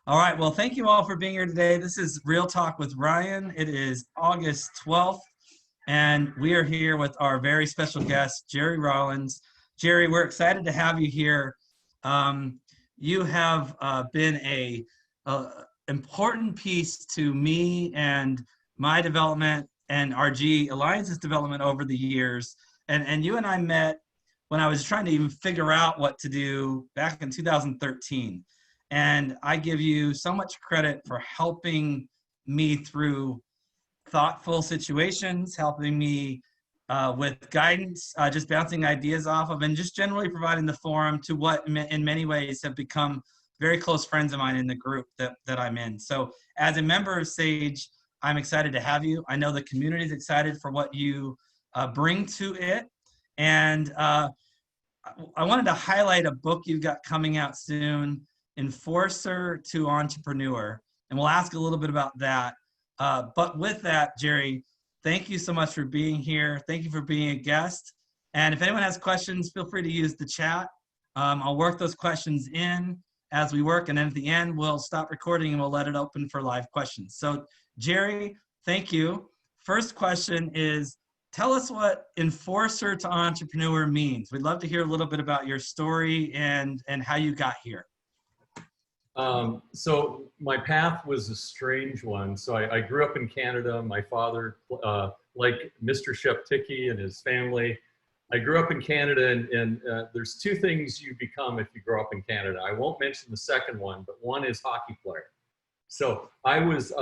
All right. Well, thank you all for being here today. This is Real Talk with Ryan. It is August 12th, and we are here with our very special guest, Jerry Rollins. Jerry, we're excited to have you here. You have been a important piece to me and my development and RG Alliance's development over the years. And you and I met when I was trying to even figure out what to do back in 2013. And I give you so much credit for helping me through thoughtful situations, helping me with guidance, just bouncing ideas off of, and just generally providing the forum to what in many ways have become very close friends of mine in the group that I'm in. So as a member of SAGE, I'm excited to have you. I know the community is excited for what you bring to it. And I wanted to highlight a book you've got coming out soon, Enforcer to Entrepreneur, and we'll ask a little bit about that. But with that, Jerry, thank you so much for being here. Thank you for being a guest. And if anyone has questions, feel free to use the chat. I'll work those questions in as we work, and then at the end, we'll stop recording and we'll let it open for live questions. So Jerry, thank you. First question is, tell us what Enforcer to Entrepreneur means. We'd love to hear a little bit about your story and how you got here. So my path was a strange one. So I grew up in Canada. My father, like Mr. Shepticki and his family, I grew up in Canada, and there's two things you become if you grow up in Canada. I won't mention the second one, but one is hockey player. So I was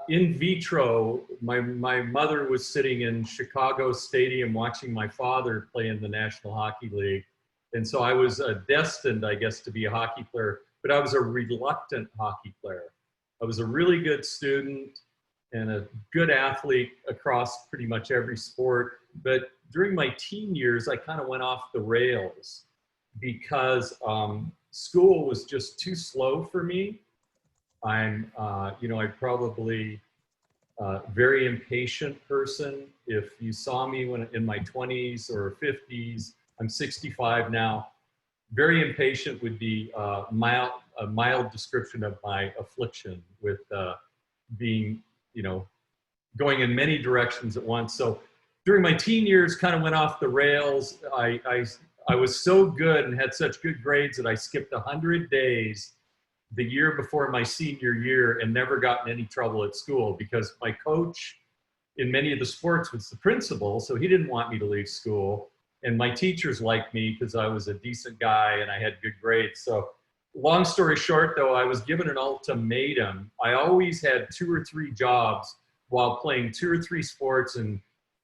in vitro. My mother was sitting in Chicago Stadium watching my father play in the National Hockey League. And so I was destined, I guess, to be a hockey player, but I was a reluctant hockey player. I was a really good student and a good athlete across pretty much every sport. But during my teen years, I kind of went off the rails because school was just too slow for me. I'm probably very impatient person. If you saw me when in my 20s or 50s, I'm 65 now. Very impatient would be a mild description of my affliction with being, going in many directions at once. So during my teen years, kind of went off the rails. I was so good and had such good grades that I skipped 100 days the year before my senior year and never got in any trouble at school because my coach in many of the sports was the principal, so he didn't want me to leave school. And my teachers liked me because I was a decent guy and I had good grades. So long story short, though, I was given an ultimatum. I always had 2 or 3 jobs while playing 2 or 3 sports and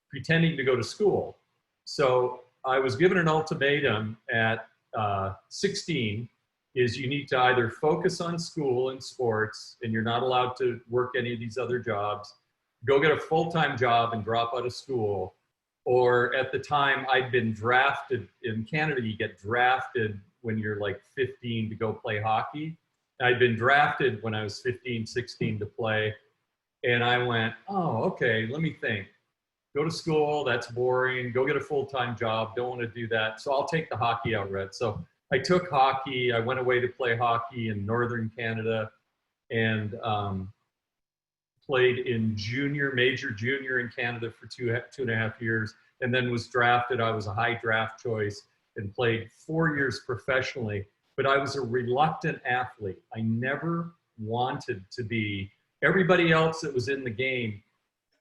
pretending to go to school. So I was given an ultimatum at 16 is you need to either focus on school and sports and you're not allowed to work any of these other jobs, go get a full-time job and drop out of school. Or at the time I'd been drafted in Canada, you get drafted when you're like 15 to go play hockey. I'd been drafted when I was 15, 16 to play. And I went, oh, okay, let me think. Go to school, that's boring. Go get a full-time job, don't want to do that. So I'll take the hockey outright. So I took hockey. I went away to play hockey in Northern Canada and played in major junior in Canada for two and a half years, and then was drafted. I was a high draft choice and played 4 years professionally, but I was a reluctant athlete. I never wanted to be. Everybody else that was in the game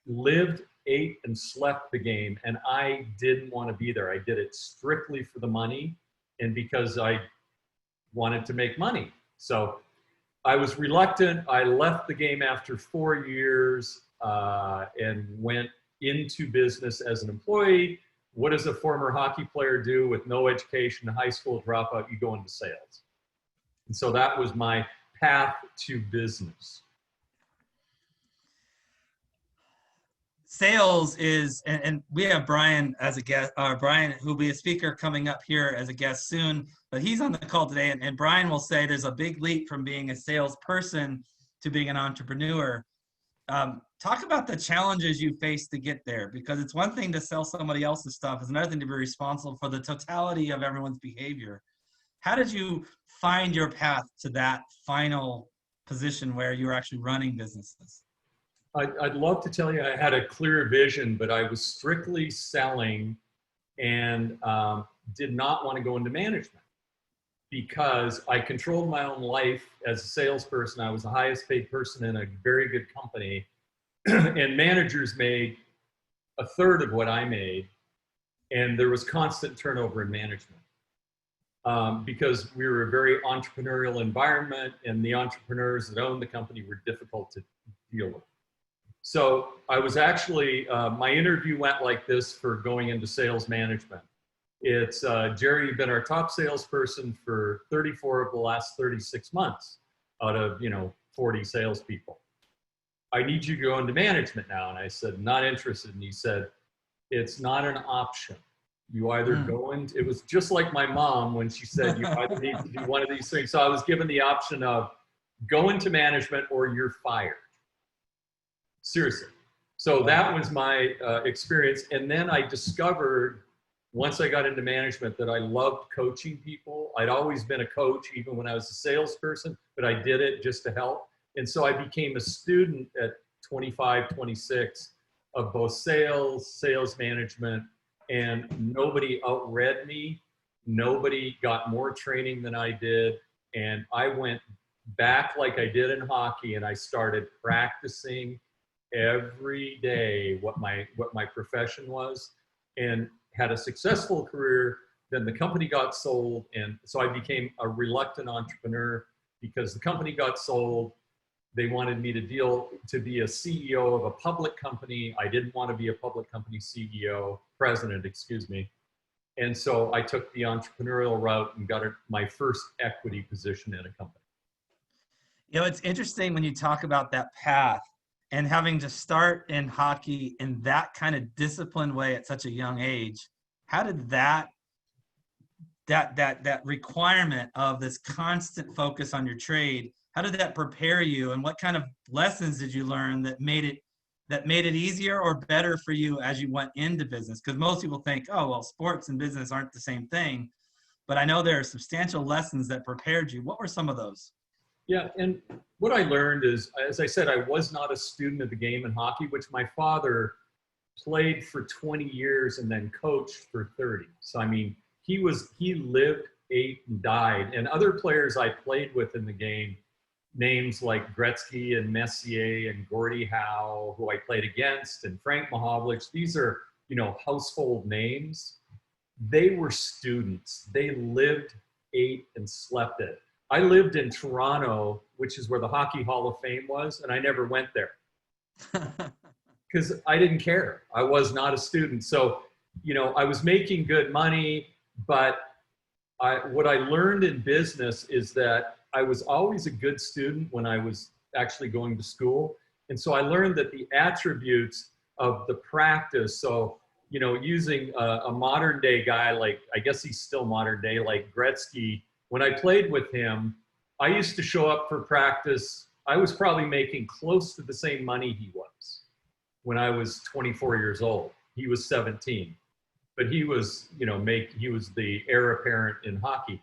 lived, ate, and slept the game, and I didn't want to be there. I did it strictly for the money and because I wanted to make money. So I was reluctant. I left the game after 4 years and went into business as an employee. What does a former hockey player do with no education, high school dropout? You go into sales. And so that was my path to business. Sales is, and we have Brian as a guest, Brian, who will be a speaker coming up here as a guest soon, but he's on the call today. And Brian will say there's a big leap from being a salesperson to being an entrepreneur. Talk about the challenges you faced to get there, because it's one thing to sell somebody else's stuff. It's another thing to be responsible for the totality of everyone's behavior. How did you find your path to that final position where you were actually running businesses? I'd love to tell you I had a clear vision, but I was strictly selling and did not want to go into management because I controlled my own life as a salesperson. I was the highest paid person in a very good company, and managers made a third of what I made, and there was constant turnover in management. Because we were a very entrepreneurial environment, and the entrepreneurs that owned the company were difficult to deal with. So I was actually, my interview went like this for going into sales management. It's, Jerry, you've been our top salesperson for 34 of the last 36 months out of, 40 salespeople. I need you to go into management now. And I said, not interested. And he said, it's not an option. You either go into, it was just like my mom when she said, you either need to do one of these things. So I was given the option of go into management or you're fired. Seriously. So that was my experience. And then I discovered, once I got into management, that I loved coaching people. I'd always been a coach, even when I was a salesperson, but I did it just to help. And so I became a student at 25, 26 of both sales management, and nobody outread me. Nobody got more training than I did. And I went back like I did in hockey, and I started practicing every day what my profession was, and had a successful career. Then the company got sold, and so I became a reluctant entrepreneur because the company got sold. They wanted me to be a CEO of a public company. I didn't want to be a public company president, excuse me. And so I took the entrepreneurial route and got my first equity position in a company. It's interesting when you talk about that path and having to start in hockey in that kind of disciplined way at such a young age. How did that requirement of this constant focus on your trade, how did that prepare you, and what kind of lessons did you learn that made it easier or better for you as you went into business? Because most people think, oh, well, sports and business aren't the same thing, but I know there are substantial lessons that prepared you. What were some of those? Yeah, and what I learned is, as I said, I was not a student of the game in hockey, which my father played for 20 years and then coached for 30. So, I mean, he lived, ate, and died. And other players I played with in the game, names like Gretzky and Messier and Gordie Howe, who I played against, and Frank Mahovlich, these are, household names. They were students. They lived, ate, and slept it. I lived in Toronto, which is where the Hockey Hall of Fame was, and I never went there because I didn't care. I was not a student. So, I was making good money, but what I learned in business is that I was always a good student when I was actually going to school. And so I learned that the attributes of the practice, so, using a modern day guy, like, I guess he's still modern day, like Gretzky, when I played with him, I used to show up for practice. I was probably making close to the same money he was when I was 24 years old. He was 17, but he was, he was the heir apparent in hockey.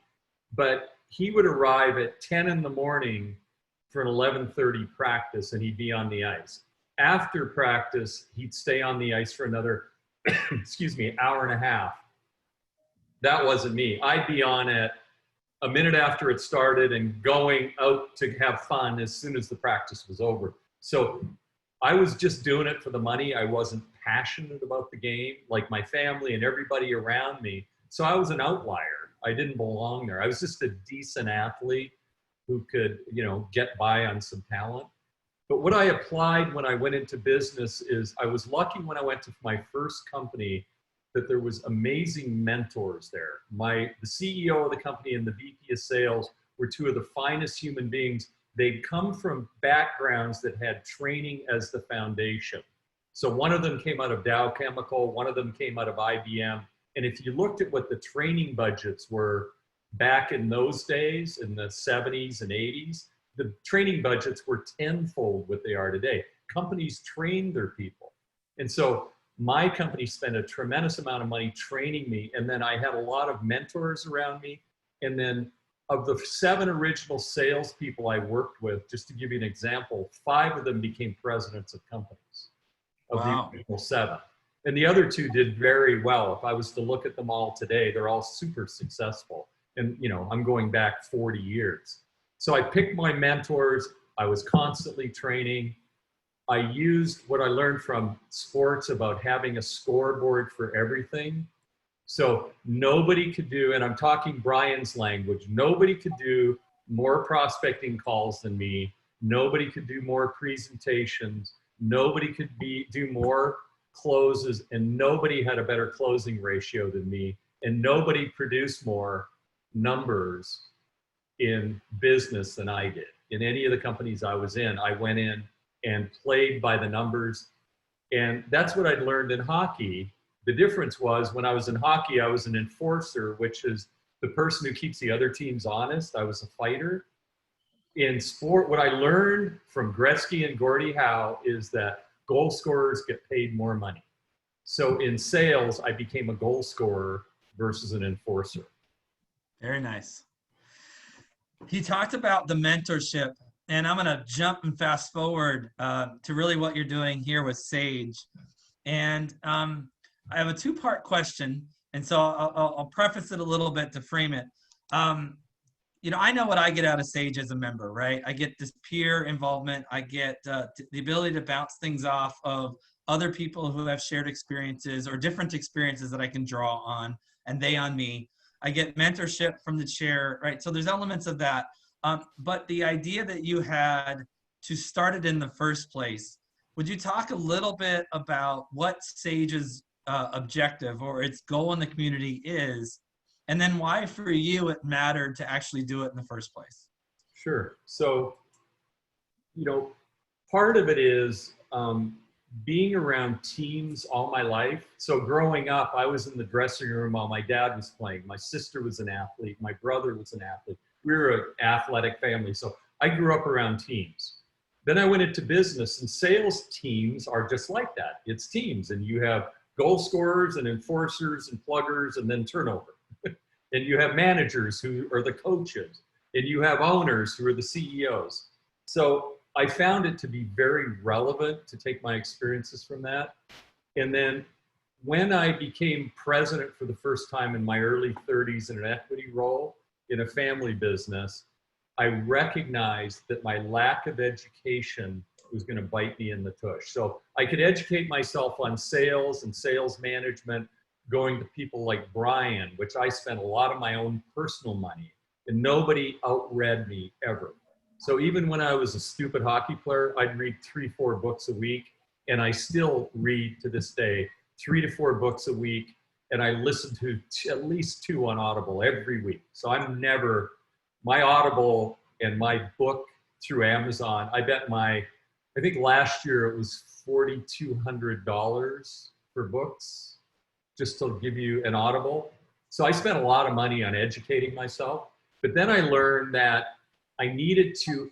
But he would arrive at 10 in the morning for an 11:30 practice, and he'd be on the ice. After practice, he'd stay on the ice for another, hour and a half. That wasn't me. I'd be on at a minute after it started and going out to have fun as soon as the practice was over. So I was just doing it for the money. I wasn't passionate about the game like my family and everybody around me. So I was an outlier. I didn't belong there. I was just a decent athlete who could, get by on some talent. But what I applied when I went into business is I was lucky when I went to my first company that there was amazing mentors there. The CEO of the company and the VP of sales were two of the finest human beings. They'd come from backgrounds that had training as the foundation. So one of them came out of Dow Chemical, one of them came out of IBM. And if you looked at what the training budgets were back in those days, in the 70s and 80s, the training budgets were tenfold what they are today. Companies trained their people. And so my company spent a tremendous amount of money training me. And then I had a lot of mentors around me. And then of the 7 original salespeople I worked with, just to give you an example, 5 of them became presidents of companies of Wow. the original 7. And the other 2 did very well. If I was to look at them all today, they're all super successful. And, you know, I'm going back 40 years. So I picked my mentors. I was constantly training. I used what I learned from sports about having a scoreboard for everything. So nobody could do, and I'm talking Brian's language, nobody could do more prospecting calls than me. Nobody could do more presentations. Nobody could do more closes, and nobody had a better closing ratio than me. And nobody produced more numbers in business than I did. In any of the companies I was in, I went in and played by the numbers. And that's what I'd learned in hockey. The difference was when I was in hockey, I was an enforcer, which is the person who keeps the other teams honest. I was a fighter. In sport, what I learned from Gretzky and Gordie Howe is that goal scorers get paid more money. So in sales, I became a goal scorer versus an enforcer. Very nice. He talked about the mentorship, and I'm going to jump and fast forward to really what you're doing here with Sage. And I have a 2-part question, and so I'll preface it a little bit to frame it. You know, I know what I get out of Sage as a member, right? I get this peer involvement. I get the ability to bounce things off of other people who have shared experiences or different experiences that I can draw on, and they on me. I get mentorship from the chair, right? So there's elements of that. But the idea that you had to start it in the first place, would you talk a little bit about what Sage's objective or its goal in the community is, and then why for you it mattered to actually do it in the first place? Sure. So, you know, part of it is being around teams all my life. So growing up, I was in the dressing room while my dad was playing. My sister was an athlete. My brother was an athlete. We were an athletic family. So I grew up around teams. Then I went into business, and sales teams are just like that. It's teams, and you have goal scorers and enforcers and pluggers and then turnover. And you have managers who are the coaches, and you have owners who are the CEOs. So I found it to be very relevant to take my experiences from that. And then when I became president for the first time in my early 30s in an equity role in a family business, I recognized that my lack of education was going to bite me in the tush. So I could educate myself on sales and sales management, going to people like Brian, which I spent a lot of my own personal money, and nobody outread me ever. So even when I was a stupid hockey player, I'd read 3-4 books a week, and I still read to this day 3 to 4 books a week, and I listen to at least 2 on Audible every week. So I'm never, my Audible and my book through Amazon, I think last year it was $4,200 for books, just to give you an Audible. So I spent a lot of money on educating myself, but then I learned that I needed to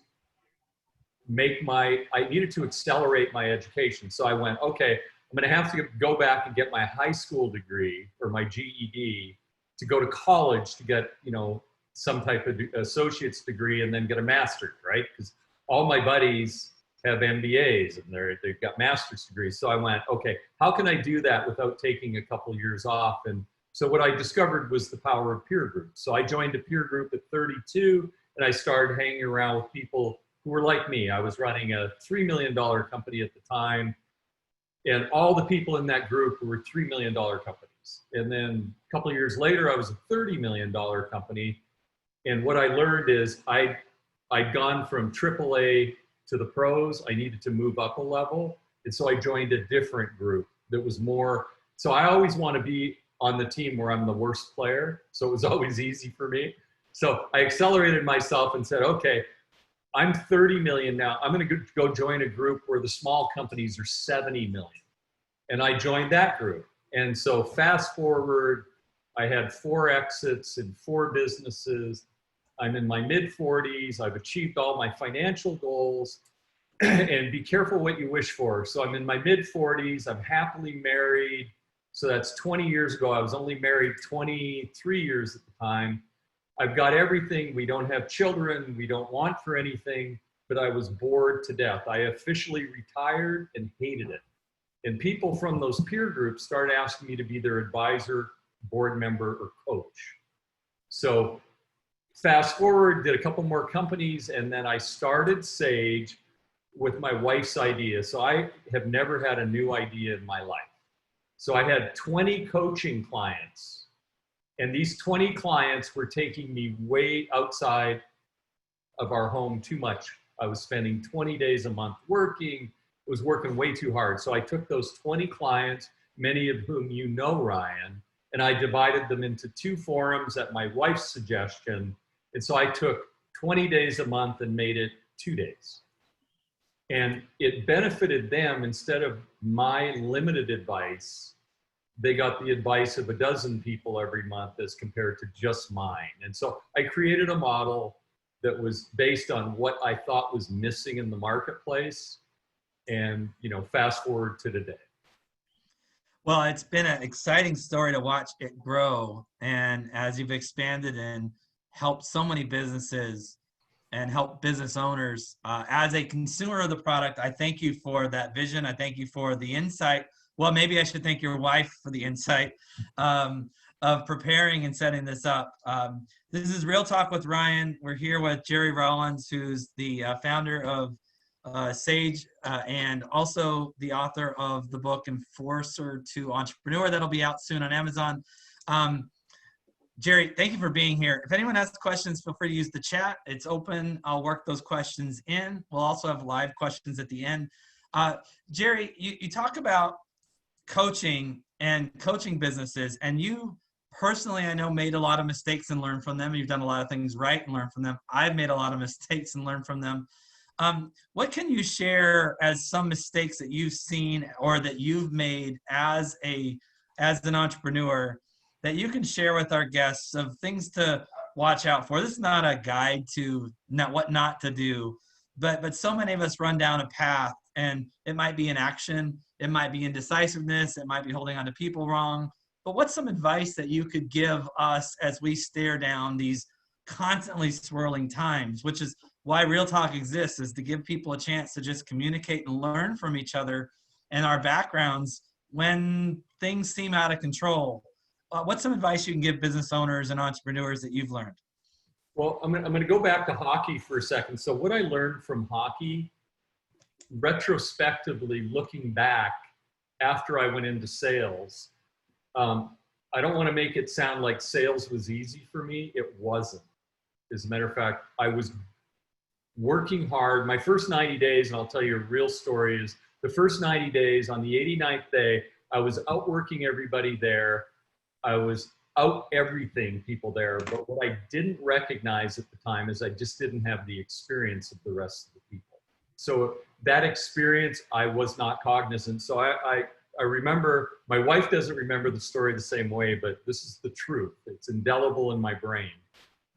accelerate my education. So I went, okay, I'm going to have to go back and get my high school degree or my GED to go to college to get, you know, some type of associate's degree and then get a master's, right? Because all my buddies have MBAs and they've got master's degrees. So I went, okay, how can I do that without taking a couple years off? And so what I discovered was the power of peer groups. So I joined a peer group at 32, and I started hanging around with people who were like me. I was running a $3 million company at the time, and all the people in that group were $3 million companies. And then a couple of years later, I was a $30 million company. And what I learned is I'd gone from AAA to the pros. I needed to move up a level. And so I joined a different group that was more, so I always want to be on the team where I'm the worst player. So it was always easy for me. So I accelerated myself and said, okay, I'm 30 million now. I'm going to go join a group where the small companies are 70 million. And I joined that group. And so fast forward, I had 4 exits in 4 businesses. I'm in my mid 40s. I've achieved all my financial goals. And be careful what you wish for. So I'm in my mid 40s. I'm happily married. So that's 20 years ago. I was only married 23 years at the time. I've got everything. We don't have children. We don't want for anything, but I was bored to death. I officially retired and hated it. And people from those peer groups started asking me to be their advisor, board member, or coach. So fast forward, did a couple more companies, and then I started Sage with my wife's idea. So I have never had a new idea in my life. So I had 20 coaching clients, and these 20 clients were taking me way outside of our home too much. I was spending 20 days a month working, was working way too hard. So I took those 20 clients, many of whom you know, Ryan, and I divided them into 2 forums at my wife's suggestion. And so I took 20 days a month and made it 2 days. And it benefited them. Instead of my limited advice, they got the advice of a dozen people every month as compared to just mine. And so I created a model that was based on what I thought was missing in the marketplace. And, you know, fast forward to today. Well, it's been an exciting story to watch it grow. And as you've expanded and helped so many businesses and help business owners, as a consumer of the product, I thank you for that vision. I thank you for the insight. Well, maybe I should thank your wife for the insight of preparing and setting this up. This is Real Talk with Ryan. We're here with Jerry Rollins, who's the founder of Sage, and also the author of the book Enforcer to Entrepreneur that'll be out soon on Amazon. Jerry, thank you for being here. If anyone has questions, feel free to use the chat. It's open. I'll work those questions in. We'll also have live questions at the end. Jerry, you talk about coaching and coaching businesses, and you personally, I know, made a lot of mistakes and learned from them. You've done a lot of things right and learned from them. I've made a lot of mistakes and learned from them. What can you share as some mistakes that you've seen or that you've made as an entrepreneur that you can share with our guests of things to watch out for? This is not a guide to what not to do, but so many of us run down a path, and it might be inaction, it might be indecisiveness, it might be holding on to people wrong. But what's some advice that you could give us as we stare down these constantly swirling times, which is why Real Talk exists, is to give people a chance to just communicate and learn from each other and our backgrounds when things seem out of control. What's some advice you can give business owners and entrepreneurs that you've learned? Well, I'm going to go back to hockey for a second. So what I learned from hockey, retrospectively looking back after I went into sales, I don't want to make it sound like sales was easy for me. It wasn't. As a matter of fact, I was working hard. My first 90 days, and I'll tell you a real story, is the first 90 days, on the 89th day, I was outworking everybody there. I was out everything people there. But what I didn't recognize at the time is I just didn't have the experience of the rest of the people. So that experience, I was not cognizant. So I remember, my wife doesn't remember the story the same way, but this is the truth. It's indelible in my brain.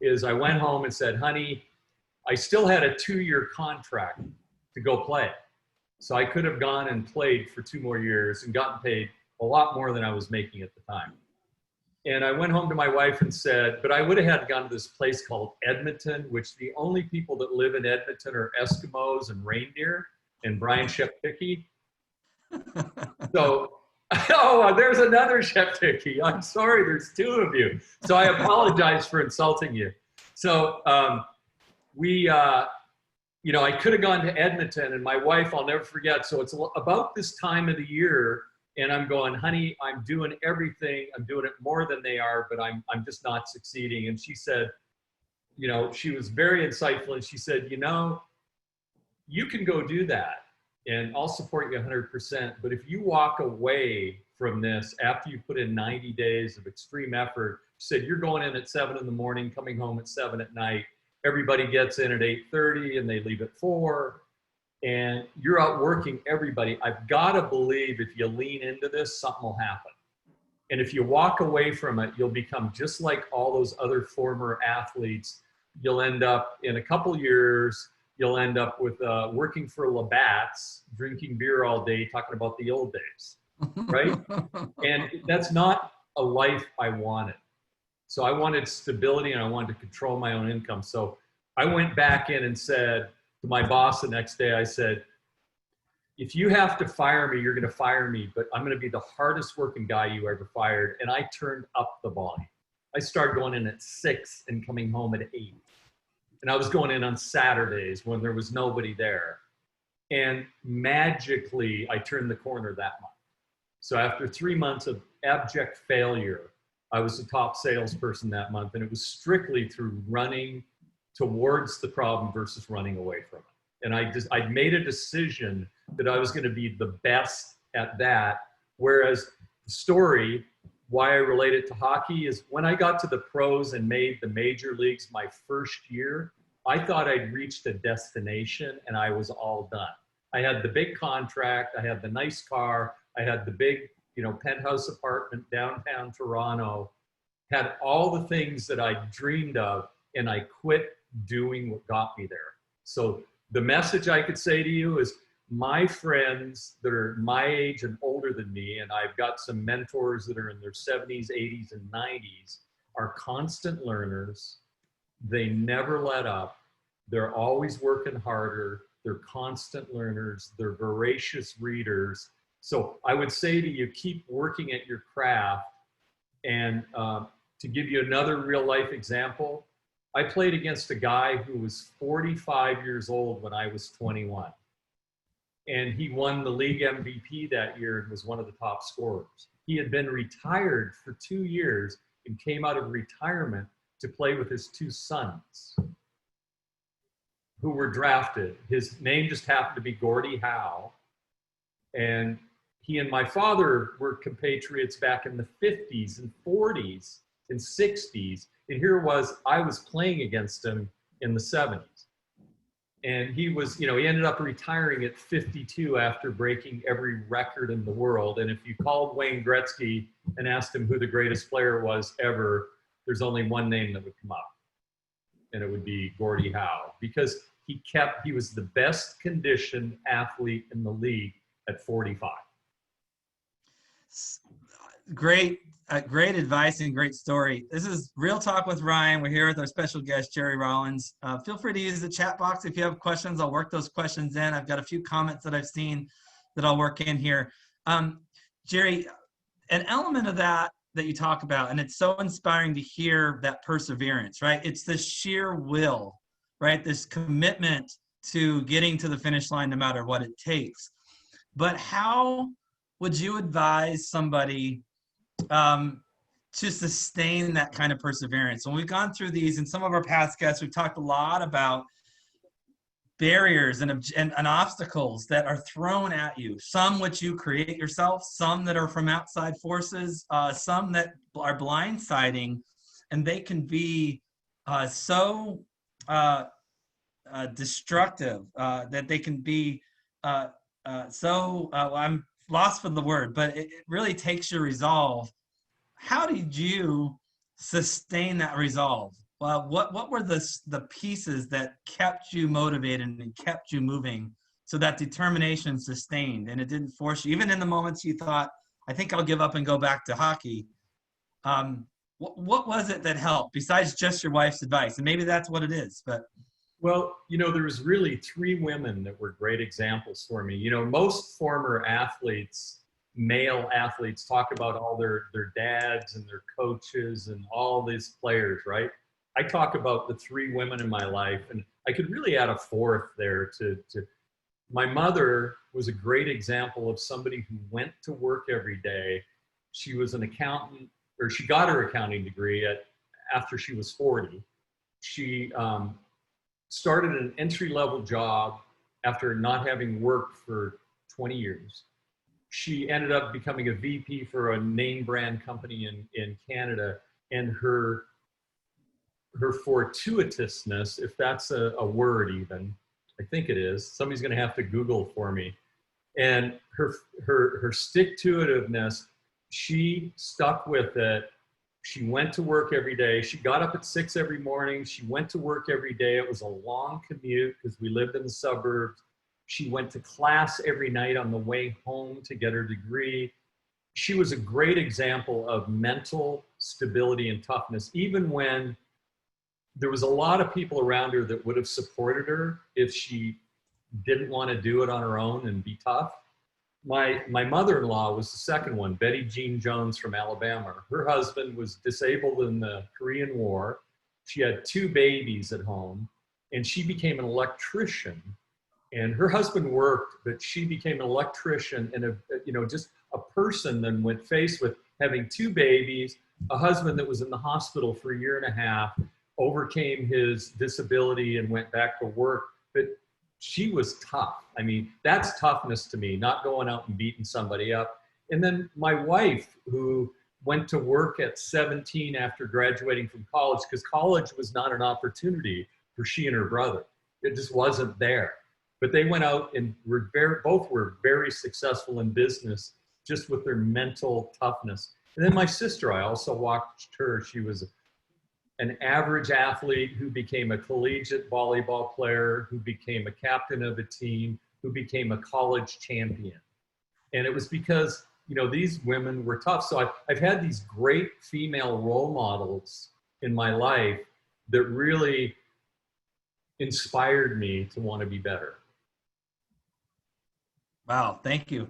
Is I went home and said, honey, I still had a 2-year contract to go play. So I could have gone and played for 2 more years and gotten paid a lot more than I was making at the time. And I went home to my wife and said, but I would have had to gone to this place called Edmonton, which the only people that live in Edmonton are Eskimos and reindeer and Brian Shepticki. So, oh, there's another Shepticki. I'm sorry, there's 2 of you. So I apologize for insulting you. So you know, I could have gone to Edmonton, and my wife, I'll never forget. So it's about this time of the year, and I'm going, honey, I'm doing everything. I'm doing it more than they are, but I'm just not succeeding. And she said, you know, she was very insightful, and she said, you know, you can go do that, and I'll support you 100%. But if you walk away from this after you put in 90 days of extreme effort, she said, you're going in at 7 in the morning, coming home at 7 at night. Everybody gets in at 8:30 and they leave at 4. And you're out working everybody. I've got to believe if you lean into this, something will happen. And if you walk away from it, you'll become just like all those other former athletes. You'll end up, in a couple years, you'll end up with working for Labatt's, drinking beer all day, talking about the old days, right? And that's not a life I wanted. So I wanted stability and I wanted to control my own income. So I went back in and said to my boss the next day, I said, if you have to fire me, you're going to fire me, but I'm going to be the hardest working guy you ever fired. And I turned up the volume. I started going in at 6 and coming home at 8. And I was going in on Saturdays when there was nobody there. And magically, I turned the corner that month. So after 3 months of abject failure, I was the top salesperson that month. And it was strictly through running towards the problem versus running away from it. And I made a decision that I was going to be the best at that. Whereas the story, why I relate it to hockey, is when I got to the pros and made the major leagues my first year, I thought I'd reached a destination and I was all done. I had the big contract, I had the nice car, I had the big, penthouse apartment downtown Toronto, had all the things that I dreamed of, and I quit doing what got me there. So the message I could say to you is, my friends that are my age and older than me, and I've got some mentors that are in their 70s, 80s, and 90s, are constant learners. They never let up. They're always working harder. They're constant learners. They're voracious readers. So I would say to you, keep working at your craft. And to give you another real life example, I played against a guy who was 45 years old when I was 21. And he won the league MVP that year and was one of the top scorers. He had been retired for 2 years and came out of retirement to play with his 2 sons who were drafted. His name just happened to be Gordie Howe. And he and my father were compatriots back in the 50s and 40s and 60s. And here I was playing against him in the 70s. And he was, he ended up retiring at 52 after breaking every record in the world. And if you called Wayne Gretzky and asked him who the greatest player was ever, there's only one name that would come up. And it would be Gordie Howe, because he was the best conditioned athlete in the league at 45. Great advice and great story. This is Real Talk with Ryan. We're here with our special guest, Jerry Rollins. Feel free to use the chat box if you have questions. I'll work those questions in. I've got a few comments that I've seen that I'll work in here. Jerry, an element of that you talk about, and it's so inspiring to hear that perseverance, right? It's the sheer will, right? This commitment to getting to the finish line no matter what it takes. But how would you advise somebody to sustain that kind of perseverance? When we've gone through these, and some of our past guests, we've talked a lot about barriers and obstacles that are thrown at you, some which you create yourself, some that are from outside forces, some that are blindsiding, and they can be so destructive that they can be I'm lost for the word, but it really takes your resolve. How did you sustain that resolve? What were the pieces that kept you motivated and kept you moving so that determination sustained and it didn't force you, even in the moments you thought, I think I'll give up and go back to hockey? What was it that helped besides just your wife's advice? And maybe that's what it is, but. Well, there was really 3 women that were great examples for me. Most former athletes, male athletes, talk about all their dads and their coaches and all these players, right? I talk about the 3 women in my life, and I could really add a 4th there to my mother was a great example of somebody who went to work every day. She was an accountant, or she got her accounting degree after she was 40. She started an entry-level job after not having worked for 20 years. She ended up becoming a VP for a name brand company in Canada, and her fortuitousness, if that's a word even, I think it is, somebody's gonna have to Google for me, and her stick-to-itiveness, she stuck with it. She went to work every day. She got up at 6 every morning. She went to work every day. It was a long commute because we lived in the suburbs. She went to class every night on the way home to get her degree. She was a great example of mental stability and toughness, even when there was a lot of people around her that would have supported her if she didn't want to do it on her own and be tough. My mother-in-law was the second one, Betty Jean Jones from Alabama. Her husband was disabled in the Korean War. She had 2 babies at home, and she became an electrician. And her husband worked, but she became an electrician and just a person then went faced with having 2 babies, a husband that was in the hospital for a year and a half, overcame his disability and went back to work. But she was tough. I mean, that's toughness to me, not going out and beating somebody up. And then my wife, who went to work at 17 after graduating from college, because college was not an opportunity for she and her brother. It just wasn't there. But they went out and both were very successful in business just with their mental toughness. And then my sister, I also watched her. She was an average athlete who became a collegiate volleyball player, who became a captain of a team, who became a college champion. And it was because, these women were tough. So I've had these great female role models in my life that really inspired me to want to be better. Wow, thank you.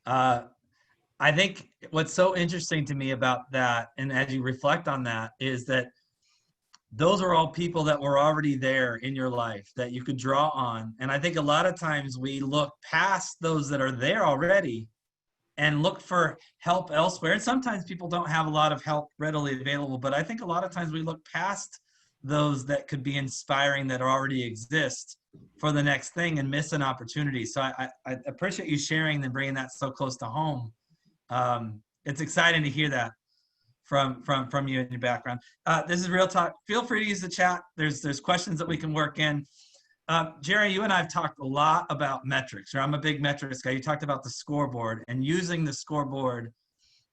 I think what's so interesting to me about that, and as you reflect on that, is that those are all people that were already there in your life that you could draw on. And I think a lot of times we look past those that are there already and look for help elsewhere. And sometimes people don't have a lot of help readily available, but I think a lot of times we look past those that could be inspiring that already exist for the next thing and miss an opportunity. So I appreciate you sharing and bringing that so close to home. It's exciting to hear that from you and your background. This is Real Talk. Feel free to use the chat. There's questions that we can work in. Jerry, you and I have talked a lot about metrics. I'm a big metrics guy. You talked about the scoreboard and using the scoreboard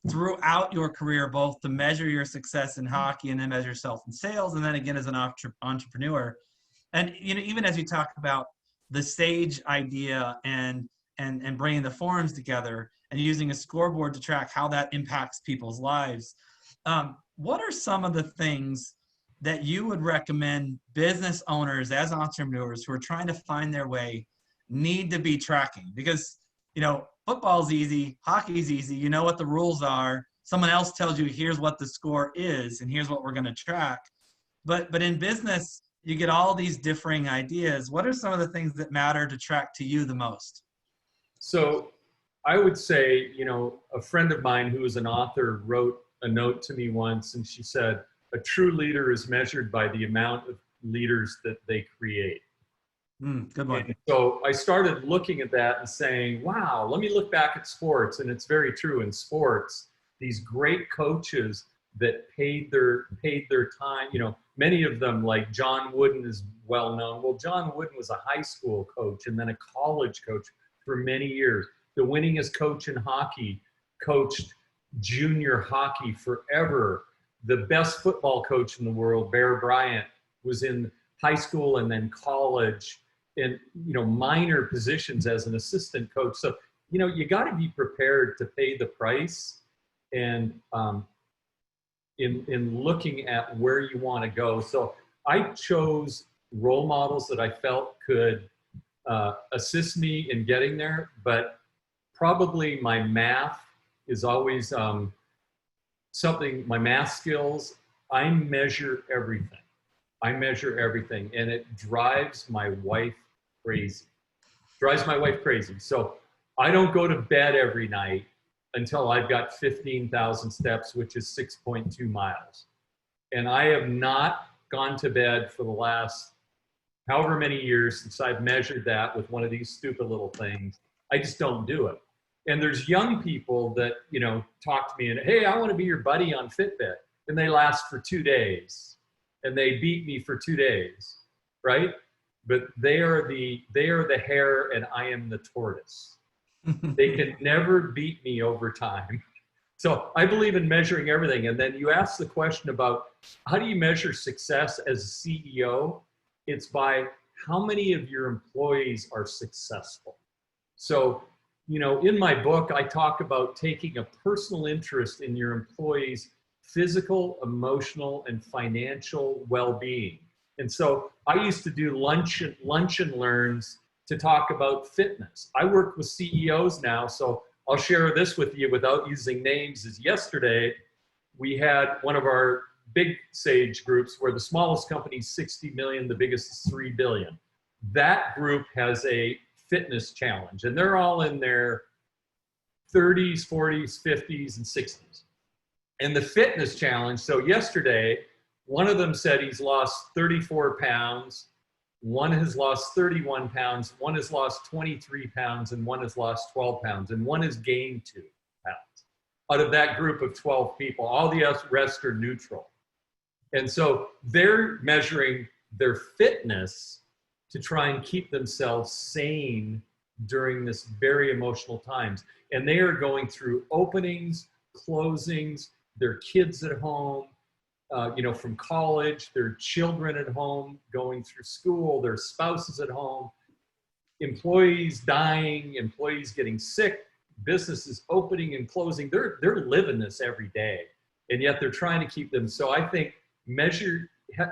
throughout your career, both to measure your success in hockey and then measure yourself in sales, and then again as an entrepreneur. And even as you talk about the stage idea and bringing the forums together and using a scoreboard to track how that impacts people's lives, what are some of the things that you would recommend business owners as entrepreneurs who are trying to find their way need to be tracking? Because football's easy, hockey's easy, you know what the rules are. Someone else tells you here's what the score is and here's what we're going to track. But in business, you get all these differing ideas. What are some of the things that matter to track to you the most? So I would say, a friend of mine who is an author wrote a note to me once, and she said, a true leader is measured by the amount of leaders that they create. Good one. And so I started looking at that and saying, wow, let me look back at sports. And it's very true in sports, these great coaches that paid their time, many of them, like John Wooden is well known. Well, John Wooden was a high school coach and then a college coach for many years. The winningest coach in hockey coached junior hockey forever. The best football coach in the world, Bear Bryant, was in high school and then college in minor positions as an assistant coach. So you got to be prepared to pay the price, and in looking at where you want to go. So I chose role models that I felt could assist me in getting there, but probably my math is always my math skills. I measure everything. And it drives my wife crazy. So I don't go to bed every night until I've got 15,000 steps, which is 6.2 miles. And I have not gone to bed for the last however many years since I've measured that with one of these stupid little things. I just don't do it. And there's young people that, talk to me and, hey, I want to be your buddy on Fitbit. And they last for 2 days and they beat me for 2 days, right? But they are the hare and I am the tortoise. They can never beat me over time. So I believe in measuring everything. And then you ask the question about how do you measure success as a CEO? It's by how many of your employees are successful. So, in my book, I talk about taking a personal interest in your employees physical, emotional, and financial well-being. And so I used to do lunch and learns to talk about fitness. I work with CEOs now, so I'll share this with you without using names. Is yesterday, we had one of our big Sage groups where the smallest company is 60 million, the biggest is 3 billion. That group has a fitness challenge, and they're all in their 30s, 40s, 50s, and 60s. And the fitness challenge, so yesterday, one of them said he's lost 34 pounds, one has lost 31 pounds, one has lost 23 pounds, and one has lost 12 pounds, and one has gained 2 pounds. Out of that group of 12 people, all the rest are neutral. And so they're measuring their fitness to try and keep themselves sane during this very emotional times. And they are going through openings, closings, their kids at home, from college, their children at home, going through school, their spouses at home, employees dying, employees getting sick, businesses opening and closing. They're living this every day, and yet they're trying to keep them. So I think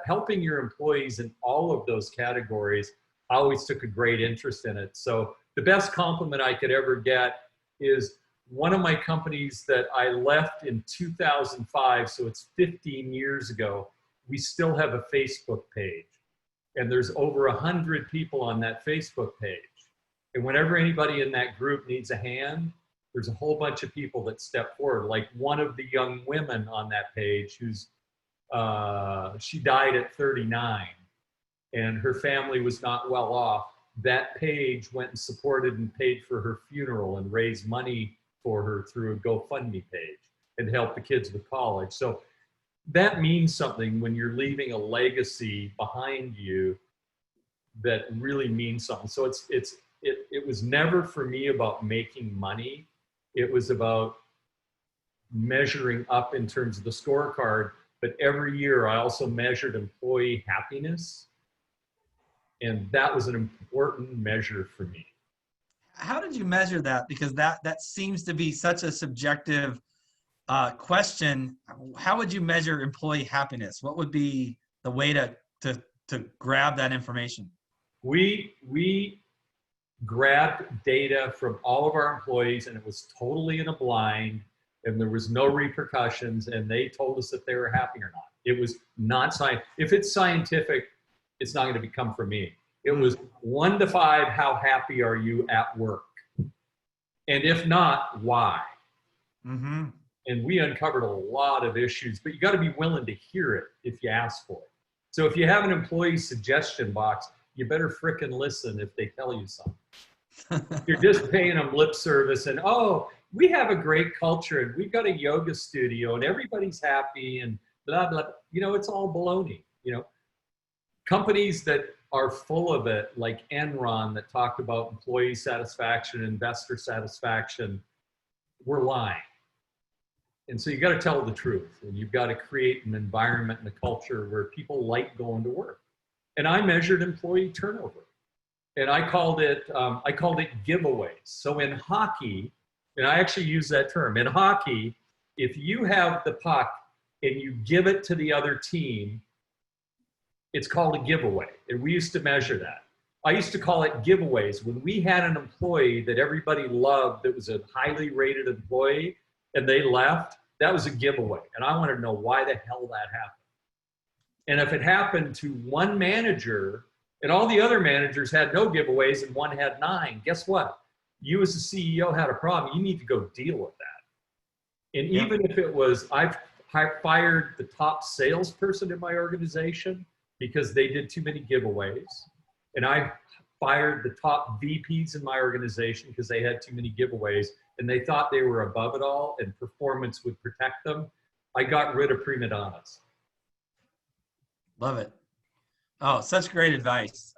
helping your employees in all of those categories, I always took a great interest in it. So the best compliment I could ever get is one of my companies that I left in 2005, so it's 15 years ago, we still have a Facebook page. And there's over 100 people on that Facebook page. And whenever anybody in that group needs a hand, there's a whole bunch of people that step forward. Like one of the young women on that page she died at 39 and her family was not well off. That page went and supported and paid for her funeral and raised money for her through a GoFundMe page and helped the kids with college. So that means something when you're leaving a legacy behind you that really means something. So it was never for me about making money. It was about measuring up in terms of the scorecard. But every year I also measured employee happiness. And that was an important measure for me. How did you measure that? Because that seems to be such a subjective question. How would you measure employee happiness? What would be the way to grab that information? We grabbed data from all of our employees, and it was totally in a blind, and there was no repercussions, and they told us if they were happy or not. It was not science. If it's scientific, it's not going to come from me. It was 1 to 5, how happy are you at work? And if not, why? Mm-hmm. And we uncovered a lot of issues, but you got to be willing to hear it if you ask for it. So if you have an employee suggestion box, you better frickin' listen if they tell you something. You're just paying them lip service and, oh, we have a great culture and we've got a yoga studio and everybody's happy and blah, blah. It's all baloney. Companies that are full of it, like Enron that talked about employee satisfaction, investor satisfaction, we're lying. And so you got to tell the truth, and you've got to create an environment and a culture where people like going to work. And I measured employee turnover, and I called it giveaways. So in hockey, and I actually use that term, in hockey, if you have the puck and you give it to the other team, it's called a giveaway. And we used to measure that. I used to call it giveaways. When we had an employee that everybody loved, that was a highly rated employee, and they left, that was a giveaway. And I wanted to know why the hell that happened. And if it happened to one manager and all the other managers had no giveaways and one had 9, guess what? You as the CEO had a problem. You need to go deal with that. And even if it was, I've fired the top salesperson in my organization because they did too many giveaways. And I fired the top VPs in my organization because they had too many giveaways and they thought they were above it all and performance would protect them. I got rid of prima donnas. Love it. Oh, such great advice.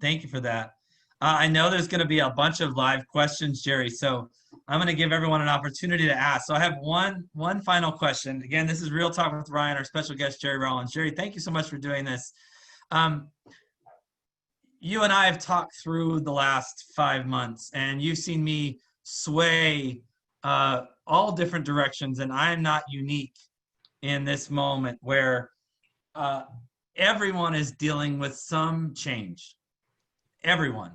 Thank you for that. I know there's going to be a bunch of live questions, Jerry, so I'm going to give everyone an opportunity to ask. So I have one final question. Again, this is Real Talk with Ryan, our special guest, Jerry Rollins. Jerry, thank you so much for doing this. You and I have talked through the last 5 months, and you've seen me sway all different directions, and I'm not unique in this moment where uh, everyone is dealing with some change. Everyone,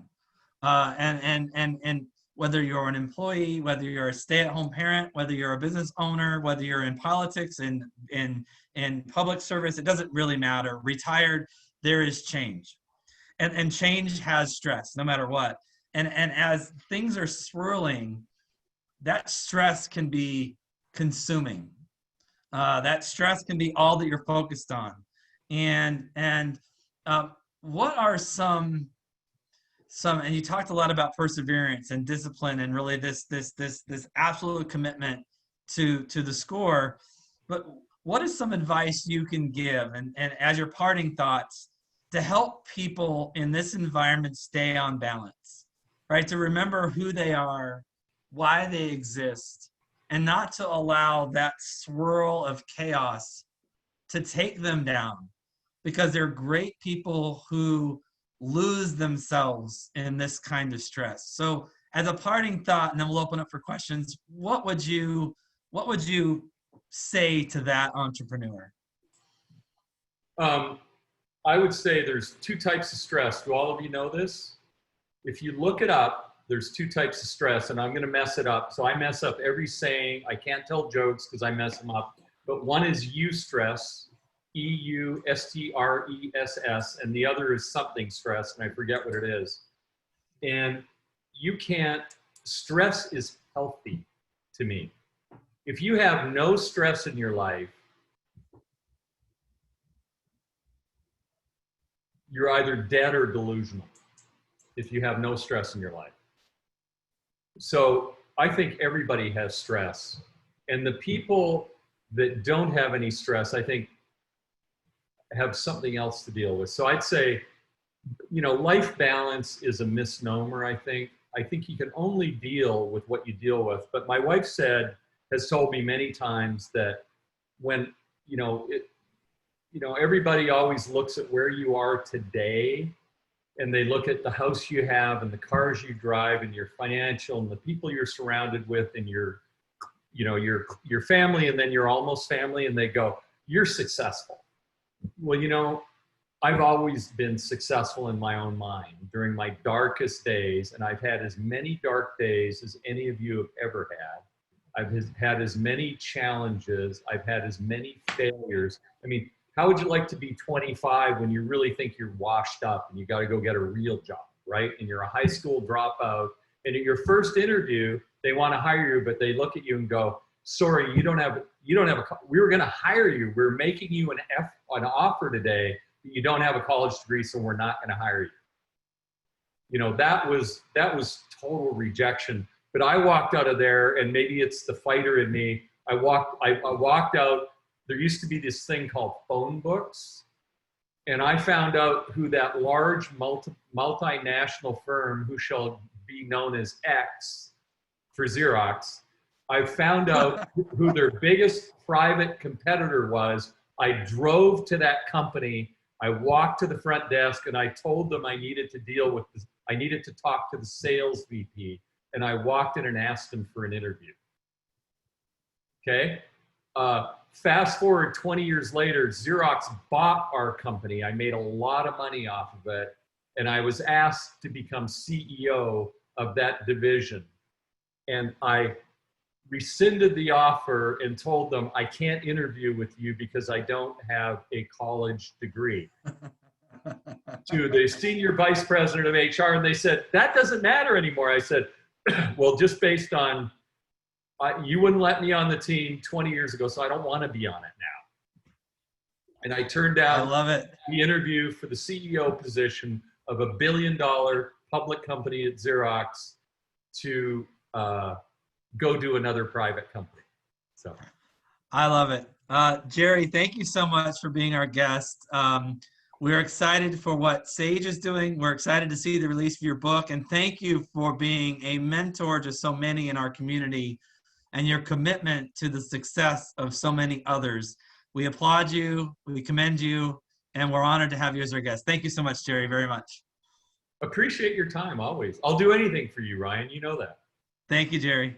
and whether you're an employee, whether you're a stay-at-home parent, whether you're a business owner, whether you're in politics and in public service, it doesn't really matter. Retired, there is change, and change has stress, no matter what. And as things are swirling, that stress can be consuming. That stress can be all that you're focused on. And what are some, and you talked a lot about perseverance and discipline and really this absolute commitment to the score, but what is some advice you can give, and as your parting thoughts, to help people in this environment stay on balance, right? To remember who they are, why they exist, and not to allow that swirl of chaos to take them down, because they're great people who lose themselves in this kind of stress. So as a parting thought, and then we'll open up for questions, what would you say to that entrepreneur? I would say there's two types of stress. Do all of you know this? If you look it up, there's two types of stress, and I'm going to mess it up. So I mess up every saying. I can't tell jokes because I mess them up. But one is eustress, EUSTRESS, and the other is something stress, and I forget what it is. And you can't, stress is healthy to me. If you have no stress in your life, you're either dead or delusional if you have no stress in your life. So I think everybody has stress. And the people that don't have any stress, I think, have something else to deal with. So I'd say, you know, life balance is a misnomer, I think. I think you can only deal with what you deal with. But my wife has told me many times that when, everybody always looks at where you are today, and they look at the house you have and the cars you drive and your financial and the people you're surrounded with and your family and then your almost family, and they go, you're successful. Well, I've always been successful in my own mind during my darkest days, and I've had as many dark days as any of you have ever had. I've had as many challenges. I've had as many failures. I mean, how would you like to be 25 when you really think you're washed up and you got to go get a real job, right? And you're a high school dropout, and at your first interview, they want to hire you, but they look at you and go, sorry, we were going to hire you. We're making you an offer today, but you don't have a college degree, so we're not going to hire you. That was total rejection. But I walked out of there, and maybe it's the fighter in me. I walked out. There used to be this thing called phone books, and I found out who that large multinational firm, who shall be known as X for Xerox, I found out who their biggest private competitor was. I drove to that company. I walked to the front desk, and I told them I needed to deal with this. I needed to talk to the sales VP, and I walked in and asked him for an interview. Okay. Fast forward 20 years later, Xerox bought our company. I made a lot of money off of it, and I was asked to become CEO of that division. And I rescinded the offer and told them, I can't interview with you because I don't have a college degree. To the senior vice president of HR, and they said, that doesn't matter anymore. I said, well, just based on, you wouldn't let me on the team 20 years ago, so I don't want to be on it now. And I turned down the interview for the CEO position of $1 billion public company at Xerox to go do another private company. So I love it. Jerry, thank you so much for being our guest. We're excited for what Sage is doing. We're excited to see the release of your book, and thank you for being a mentor to so many in our community and your commitment to the success of so many others. We applaud you, we commend you, and we're honored to have you as our guest. Thank you so much, Jerry, very much. Appreciate your time, always. I'll do anything for you, Ryan. You know that. Thank you, Jerry.